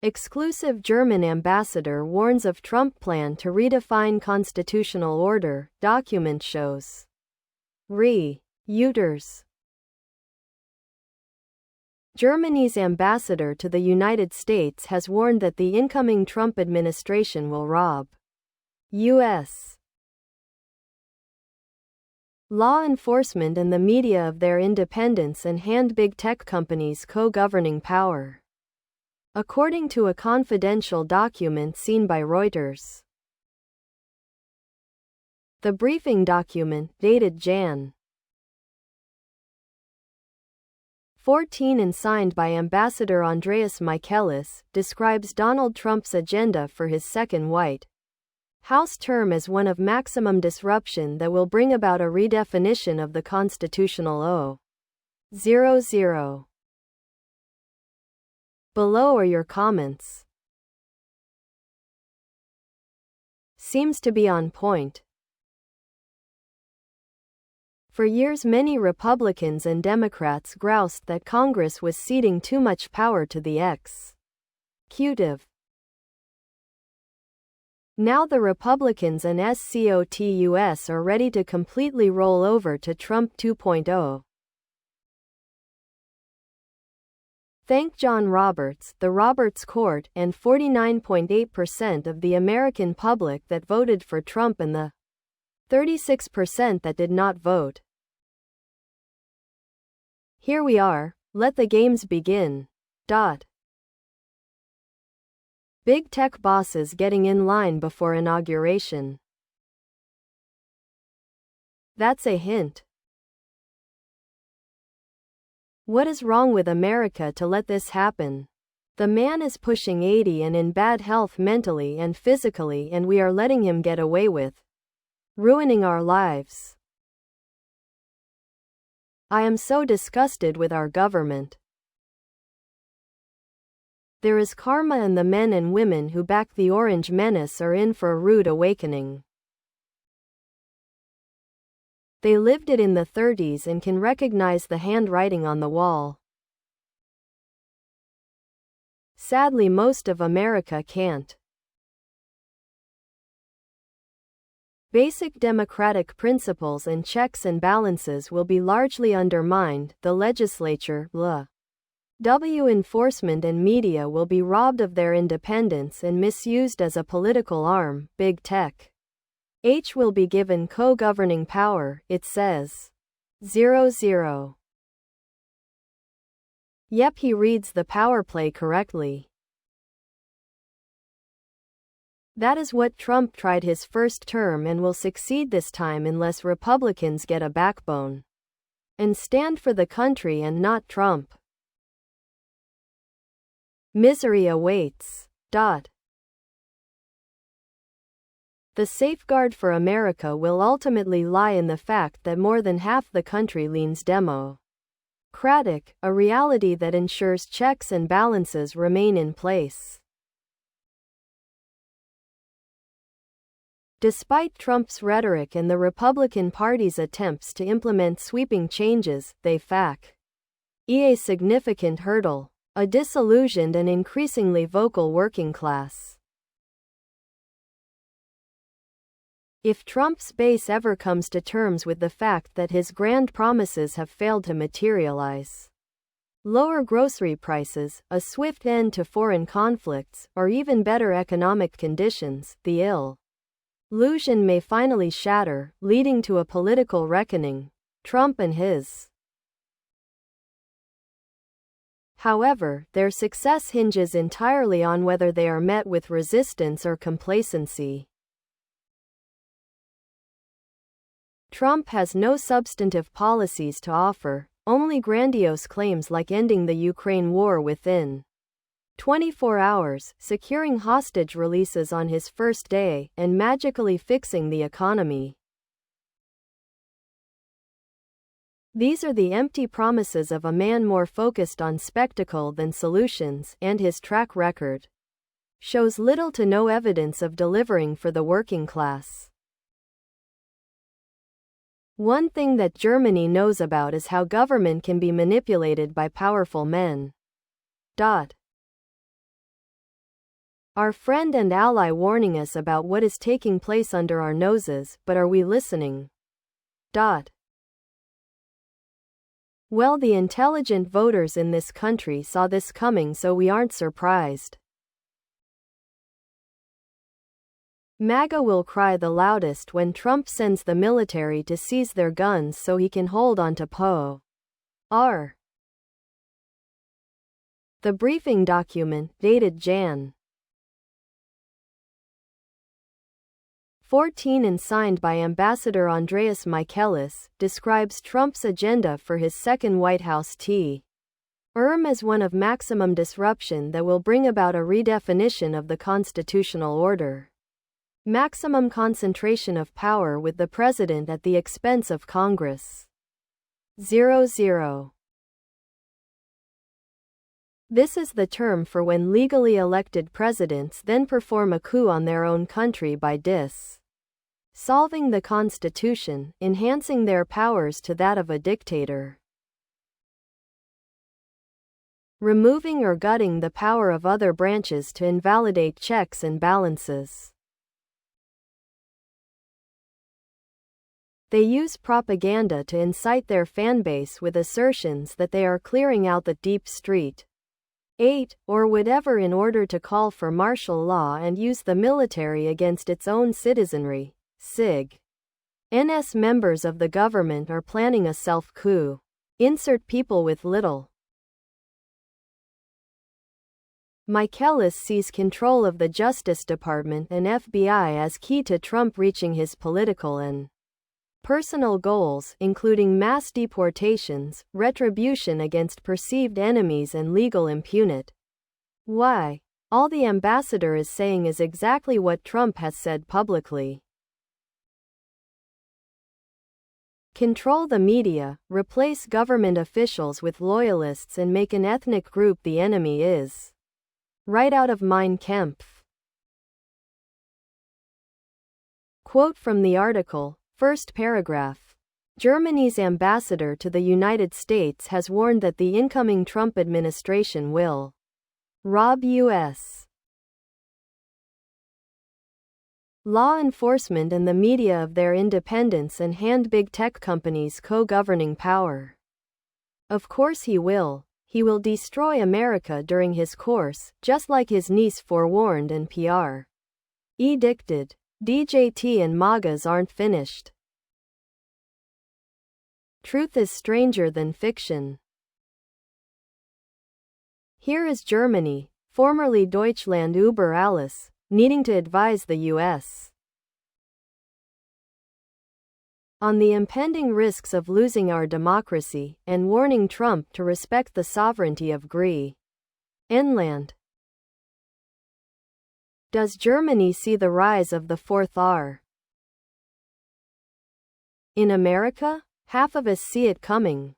Exclusive German ambassador warns of Trump plan to redefine constitutional order, document shows. Reuters. Germany's ambassador to the United States has warned that the incoming Trump administration will rob U.S. law enforcement and the media of their independence and hand big tech companies co-governing power, according to a confidential document seen by Reuters. The briefing document, dated Jan. 14 and signed by Ambassador Andreas Michaelis, describes Donald Trump's agenda for his second White House term as one of maximum disruption that will bring about a redefinition of the constitutional O.00. Below are your comments. Seems to be on point. For years many Republicans and Democrats groused that Congress was ceding too much power to the executive. Now the Republicans and SCOTUS are ready to completely roll over to Trump 2.0. Thank John Roberts, the Roberts Court, and 49.8% of the American public that voted for Trump and the 36% that did not vote. Here we are, let the games begin. Big tech bosses getting in line before inauguration. That's a hint. What is wrong with America to let this happen? The man is pushing 80 and in bad health mentally and physically, and we are letting him get away with ruining our lives. I am so disgusted with our government. There is karma, and the men and women who back the Orange Menace are in for a rude awakening. They lived it in the 30s and can recognize the handwriting on the wall. Sadly, most of America can't. Basic democratic principles and checks and balances will be largely undermined. The legislature, enforcement and media will be robbed of their independence and misused as a political arm. Big tech will be given co-governing power, it says. 00. Yep, he reads the power play correctly. That is what Trump tried his first term and will succeed this time unless Republicans get a backbone and stand for the country and not Trump. Misery awaits. The safeguard for America will ultimately lie in the fact that more than half the country leans Democratic, a reality that ensures checks and balances remain in place. Despite Trump's rhetoric and the Republican Party's attempts to implement sweeping changes, they face a significant hurdle: a disillusioned and increasingly vocal working class. If Trump's base ever comes to terms with the fact that his grand promises have failed to materialize, lower grocery prices, a swift end to foreign conflicts, or even better economic conditions, the illusion may finally shatter, leading to a political reckoning. Trump and his. However, their success hinges entirely on whether they are met with resistance or complacency. Trump has no substantive policies to offer, only grandiose claims like ending the Ukraine war within 24 hours, securing hostage releases on his first day, and magically fixing the economy. These are the empty promises of a man more focused on spectacle than solutions, and his track record shows little to no evidence of delivering for the working class. One thing that Germany knows about is how government can be manipulated by powerful men. Our friend and ally warning us about what is taking place under our noses, but are we listening? Well, the intelligent voters in this country saw this coming, so we aren't surprised. MAGA will cry the loudest when Trump sends the military to seize their guns so he can hold on to power. The briefing document, dated Jan. 14 and signed by Ambassador Andreas Michaelis, describes Trump's agenda for his second White House term as one of maximum disruption that will bring about a redefinition of the constitutional order. Maximum concentration of power with the president at the expense of Congress. 00. This is the term for when legally elected presidents then perform a coup on their own country by dissolving the Constitution, enhancing their powers to that of a dictator. Removing or gutting the power of other branches to invalidate checks and balances. They use propaganda to incite their fanbase with assertions that they are clearing out the deep street, or whatever, in order to call for martial law and use the military against its own citizenry. SIG. NS members of the government are planning a self-coup. Insert people with little. Michaelis sees control of the Justice Department and FBI as key to Trump reaching his political and personal goals, including mass deportations, retribution against perceived enemies, and legal impunity. Why? All the ambassador is saying is exactly what Trump has said publicly. Control the media, replace government officials with loyalists, and make an ethnic group the enemy is. Right out of Mein Kampf. Quote from the article. First paragraph. Germany's ambassador to the United States has warned that the incoming Trump administration will rob U.S. law enforcement and the media of their independence and hand big tech companies co-governing power. Of course he will. He will destroy America during his course, just like his niece forewarned and PR edicted. DJT and MAGAs aren't finished. Truth is stranger than fiction. Here is Germany, formerly Deutschland über alles, needing to advise the U.S. on the impending risks of losing our democracy, and warning Trump to respect the sovereignty of Greenland. Does Germany see the rise of the fourth R? In America? Half of us see it coming.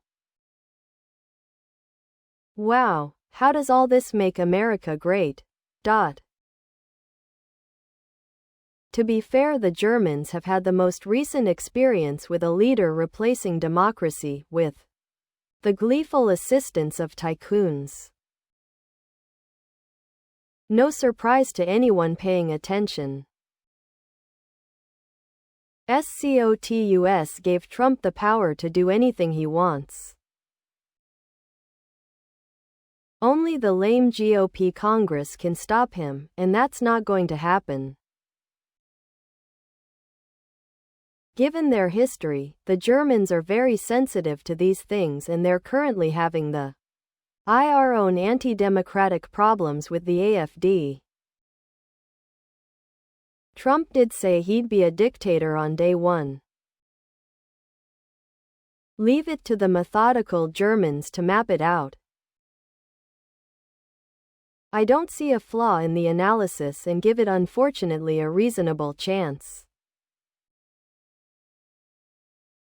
Wow, how does all this make America great? To be fair, the Germans have had the most recent experience with a leader replacing democracy, with the gleeful assistance of tycoons. No surprise to anyone paying attention. SCOTUS gave Trump the power to do anything he wants. Only the lame GOP Congress can stop him, and that's not going to happen. Given their history, the Germans are very sensitive to these things, and they're currently having the own anti-democratic problems with the AfD. Trump did say he'd be a dictator on day one. Leave it to the methodical Germans to map it out. I don't see a flaw in the analysis and give it, unfortunately, a reasonable chance.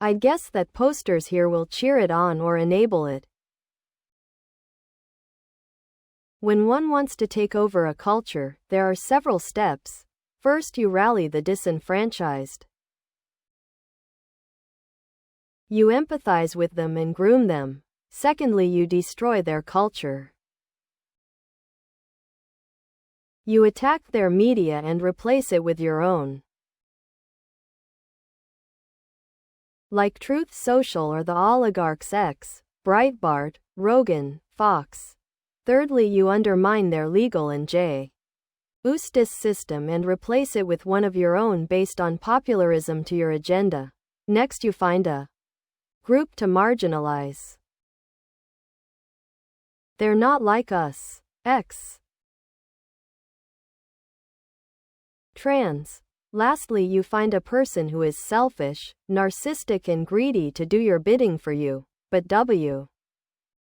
I'd guess that posters here will cheer it on or enable it. When one wants to take over a culture, there are several steps. First, you rally the disenfranchised. You empathize with them and groom them. Secondly, you destroy their culture. You attack their media and replace it with your own. Like Truth Social or the Oligarchs X, Breitbart, Rogan, Fox. Thirdly, you undermine their legal and justice system and replace it with one of your own based on popularism to your agenda. Next, you find a group to marginalize. They're not like us. X. Trans. Lastly, you find a person who is selfish, narcissistic and greedy to do your bidding for you. But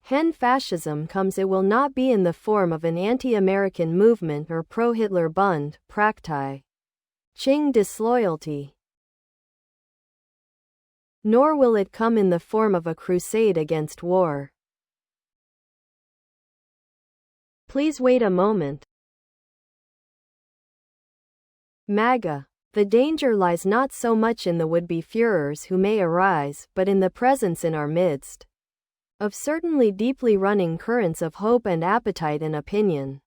when fascism comes, it will not be in the form of an anti-American movement or pro-Hitler Bund, practicing disloyalty. Nor will it come in the form of a crusade against war. Please wait a moment. MAGA. The danger lies not so much in the would-be Führers who may arise, but in the presence in our midst of certainly deeply running currents of hope and appetite and opinion.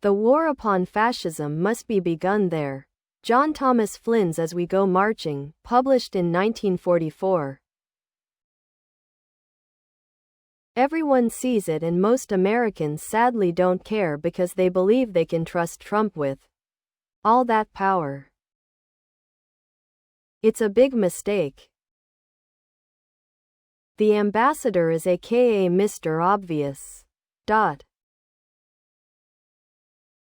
The war upon fascism must be begun there. John Thomas Flynn's As We Go Marching, published in 1944. Everyone sees it, and most Americans sadly don't care because they believe they can trust Trump with all that power. It's a big mistake. The ambassador is aka Mr. Obvious.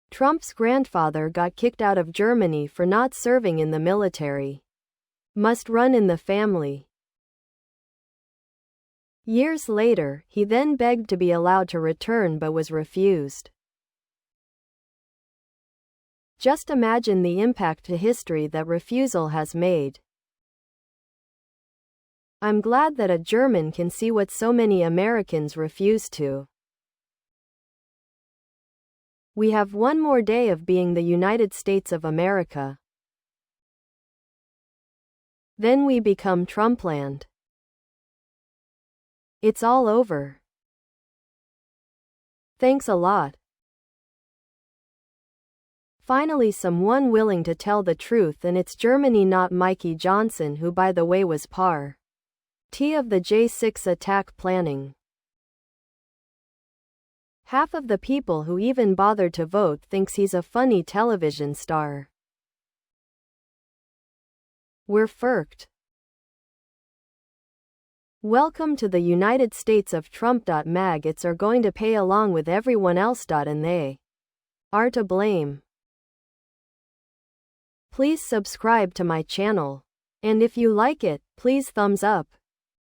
Trump's grandfather got kicked out of Germany for not serving in the military. Must run in the family. Years later, he then begged to be allowed to return but was refused. Just imagine the impact to history that refusal has made. I'm glad that a German can see what so many Americans refuse to. We have one more day of being the United States of America. Then we become Trumpland. It's all over. Thanks a lot. Finally, someone willing to tell the truth, and it's Germany, not Mikey Johnson, who by the way was part of the J6 attack planning. Half of the people who even bothered to vote thinks he's a funny television star. We're fucked. Welcome to the United States of Trump. Maggots are going to pay along with everyone else. And they are to blame. Please subscribe to my channel. And if you like it, please thumbs up.